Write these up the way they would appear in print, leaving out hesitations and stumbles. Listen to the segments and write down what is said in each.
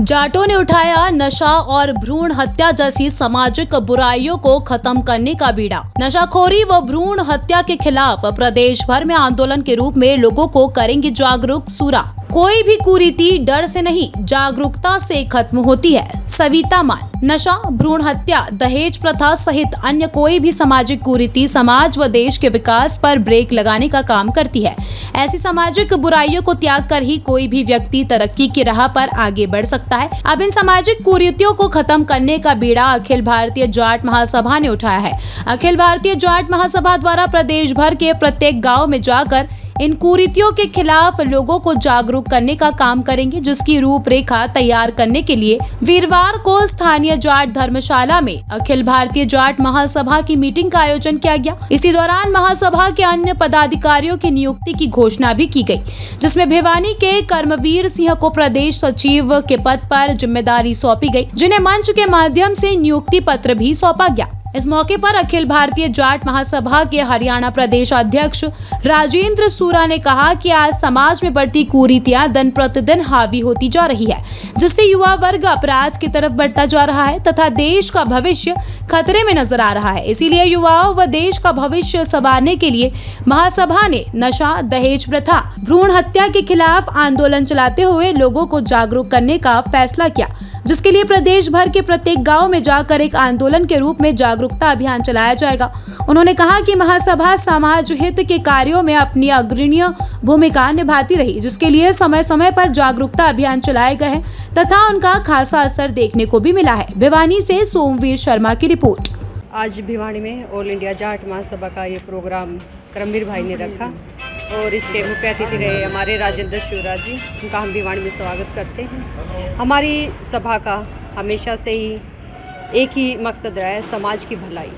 जाटों ने उठाया नशा और भ्रूण हत्या जैसी सामाजिक बुराइयों को खत्म करने का बीड़ा। नशाखोरी व भ्रूण हत्या के खिलाफ प्रदेश भर में आंदोलन के रूप में लोगों को करेंगे जागरूक सूरा। कोई भी कुरीति डर से नहीं, जागरूकता से खत्म होती है। सविता मान। नशा, भ्रूण हत्या, दहेज प्रथा सहित अन्य कोई भी सामाजिक कुरीति समाज व देश के विकास पर ब्रेक लगाने का काम करती है। ऐसी सामाजिक बुराइयों को त्याग कर ही कोई भी व्यक्ति तरक्की की राह पर आगे बढ़ सकता है। अब इन सामाजिक कुरीतियों को खत्म करने का बीड़ा अखिल भारतीय जाट महासभा ने उठाया है। अखिल भारतीय जाट महासभा द्वारा प्रदेश भर के प्रत्येक गाँव में जाकर इन कुरीतियों के खिलाफ लोगों को जागरूक करने का काम करेंगे, जिसकी रूपरेखा तैयार करने के लिए वीरवार को स्थानीय जाट धर्मशाला में अखिल भारतीय जाट महासभा की मीटिंग का आयोजन किया गया। इसी दौरान महासभा के अन्य पदाधिकारियों की नियुक्ति की घोषणा भी की गई, जिसमें भिवानी के कर्मवीर सिंह को प्रदेश सचिव के पद पर जिम्मेदारी सौंपी गई, जिन्हें मंच के माध्यम से नियुक्ति पत्र भी सौंपा गया। इस मौके पर अखिल भारतीय जाट महासभा के हरियाणा प्रदेश अध्यक्ष राजेंद्र सूरा ने कहा कि आज समाज में बढ़ती कुरीतियां दिन प्रतिदिन हावी होती जा रही है, जिससे युवा वर्ग अपराध की तरफ बढ़ता जा रहा है तथा देश का भविष्य खतरे में नजर आ रहा है। इसीलिए युवाओं व देश का भविष्य संवारने के लिए महासभा ने नशा, दहेज प्रथा, भ्रूण हत्या के खिलाफ आंदोलन चलाते हुए लोगों को जागरूक करने का फैसला किया, जिसके लिए प्रदेश भर के प्रत्येक गांव में जाकर एक आंदोलन के रूप में जागरूकता अभियान चलाया जाएगा। उन्होंने कहा कि महासभा समाज हित के कार्यों में अपनी अग्रणीय भूमिका निभाती रही, जिसके लिए समय समय पर जागरूकता अभियान चलाए गए हैं तथा उनका खासा असर देखने को भी मिला है। भिवानी से सोमवीर शर्मा की रिपोर्ट। आज भिवानी में ऑल इंडिया जाट महासभा का ये प्रोग्राम करमवीर भाई ने रखा और इसके मुख्य अतिथि रहे हमारे राजेंद्र सूरा जी, उनका हम भिवानी में स्वागत करते हैं। हमारी सभा का हमेशा से ही एक ही मकसद रहा है, समाज की भलाई,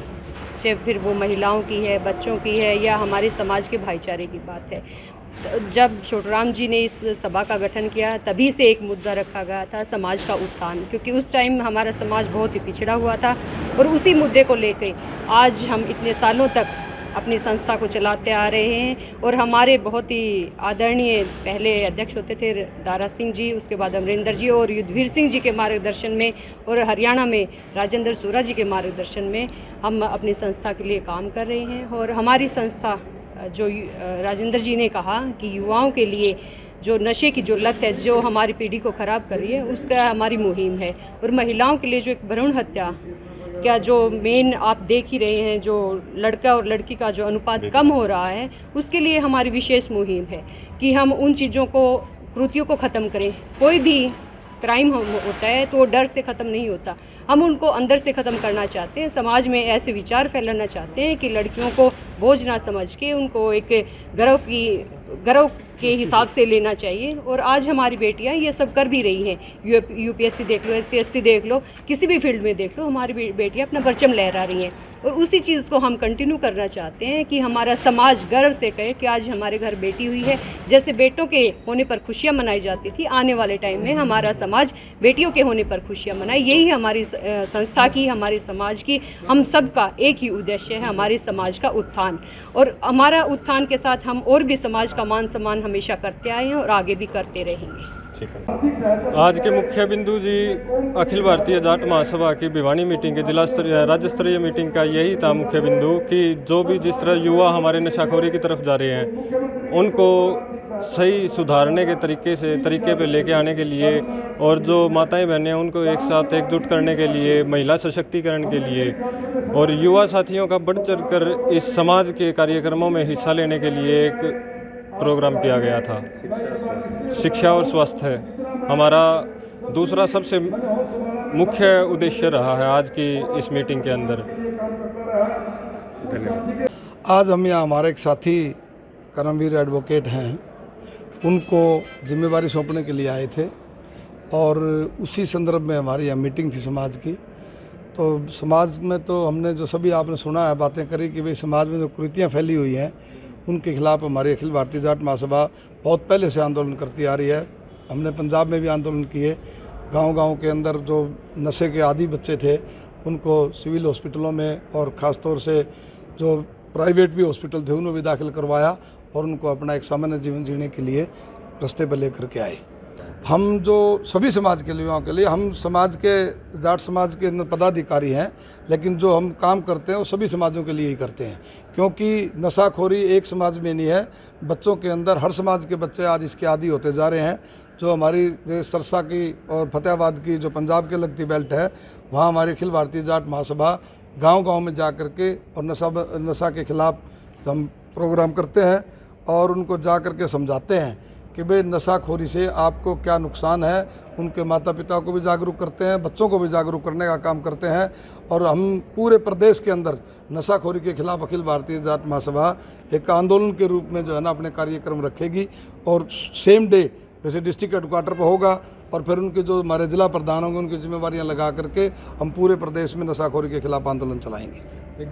चाहे फिर वो महिलाओं की है, बच्चों की है या हमारे समाज के भाईचारे की बात है। जब छोटूराम जी ने इस सभा का गठन किया तभी से एक मुद्दा रखा गया था, समाज का उत्थान, क्योंकि उस टाइम हमारा समाज बहुत ही पिछड़ा हुआ था और उसी मुद्दे को लेकर आज हम इतने सालों तक अपनी संस्था को चलाते आ रहे हैं। और हमारे बहुत ही आदरणीय पहले अध्यक्ष होते थे दारा सिंह जी, उसके बाद अमरिंदर जी और युद्धवीर सिंह जी के मार्गदर्शन में और हरियाणा में राजेंद्र सूरा जी के मार्गदर्शन में हम अपनी संस्था के लिए काम कर रहे हैं। और हमारी संस्था जो राजेंद्र जी ने कहा कि युवाओं के लिए जो नशे की जो लत है जो हमारी पीढ़ी को ख़राब कर रही है, उसका हमारी मुहिम है। और महिलाओं के लिए जो एक भ्रूण हत्या क्या जो मेन आप देख ही रहे हैं, जो लड़का और लड़की का जो अनुपात कम हो रहा है, उसके लिए हमारी विशेष मुहिम है कि हम उन चीज़ों को, कृतियों को ख़त्म करें। कोई भी क्राइम होता है तो डर से ख़त्म नहीं होता, हम उनको अंदर से ख़त्म करना चाहते हैं। समाज में ऐसे विचार फैलाना चाहते हैं कि लड़कियों को बोझ ना समझ के उनको एक गर्व के हिसाब से लेना चाहिए। और आज हमारी बेटियां ये सब कर भी रही हैं। यूपीएससी देख लो, एससीएससी देख लो, किसी भी फील्ड में देख लो, हमारी बेटियां अपना परचम लहरा रही हैं। और उसी चीज़ को हम कंटिन्यू करना चाहते हैं कि हमारा समाज गर्व से कहे कि आज हमारे घर बेटी हुई है। जैसे बेटों के होने पर खुशियाँ मनाई जाती थी, आने वाले टाइम में हमारा समाज बेटियों के होने पर खुशियाँ मनाए। यही हमारी संस्था की, हमारे समाज की, हम सब का एक ही उद्देश्य है, हमारे समाज का उत्थान। और हमारा उत्थान के साथ हम और भी समाज का मान सम्मान हमेशा करते आए हैं और आगे भी करते रहेंगे। आज के मुख्य बिंदु जी अखिल भारतीय जाट महासभा की भिवानी मीटिंग के जिला स्तरीय राज्य स्तरीय मीटिंग का यही था मुख्य बिंदु कि जो भी जिस तरह युवा हमारे नशाखोरी की तरफ जा रहे हैं उनको सही सुधारने के तरीके पे लेके आने के लिए, और जो माताएं बहनें हैं उनको एक साथ एकजुट करने के लिए, महिला सशक्तिकरण के लिए और युवा साथियों का बढ़ चढ़ कर इस समाज के कार्यक्रमों में हिस्सा लेने के लिए एक प्रोग्राम किया गया था। शिक्षा और स्वास्थ्य हमारा दूसरा सबसे मुख्य उद्देश्य रहा है आज की इस मीटिंग के अंदर। आज हम यहाँ हमारे एक साथी करमवीर एडवोकेट हैं, उनको जिम्मेवारी सौंपने के लिए आए थे और उसी संदर्भ में हमारी यहाँ मीटिंग थी समाज की। तो समाज में तो हमने जो सभी आपने सुना है, बातें करी कि भाई समाज में जो कुरीतियाँ फैली हुई हैं उनके खिलाफ हमारी अखिल भारतीय जाट महासभा बहुत पहले से आंदोलन करती आ रही है। हमने पंजाब में भी आंदोलन किए, गांव-गांव के अंदर जो नशे के आदी बच्चे थे उनको सिविल हॉस्पिटलों में और ख़ास तौर से जो प्राइवेट भी हॉस्पिटल थे उन्हें भी दाखिल करवाया और उनको अपना एक सामान्य जीवन जीने के लिए रास्ते पर लेकर के आए। हम जो सभी समाज के युवाओं के लिए, हम समाज के जाट समाज के पदाधिकारी हैं, लेकिन जो हम काम करते हैं वो सभी समाजों के लिए ही करते हैं, क्योंकि नशाखोरी एक समाज में नहीं है, बच्चों के अंदर हर समाज के बच्चे आज इसके आदी होते जा रहे हैं। जो हमारी सरसा की और फतेहाबाद की जो पंजाब के लगती बेल्ट है, वहाँ हमारी अखिल भारतीय जाट महासभा गांव-गांव में जा कर के और नशा के खिलाफ हम प्रोग्राम करते हैं और उनको जा कर के समझाते हैं कि भाई नशाखोरी से आपको क्या नुकसान है। उनके माता पिता को भी जागरूक करते हैं, बच्चों को भी जागरूक करने का काम करते हैं और हम पूरे प्रदेश के अंदर नशाखोरी के खिलाफ अखिल भारतीय जाट महासभा एक आंदोलन के रूप में जो है ना अपने कार्यक्रम रखेगी और सेम डे जैसे डिस्ट्रिक्ट हेडक्वार्टर पर होगा और फिर उनके जो हमारे जिला प्रधान होंगे उनकी जिम्मेवारियां लगा करके हम पूरे प्रदेश में नशाखोरी के खिलाफ आंदोलन चलाएंगे।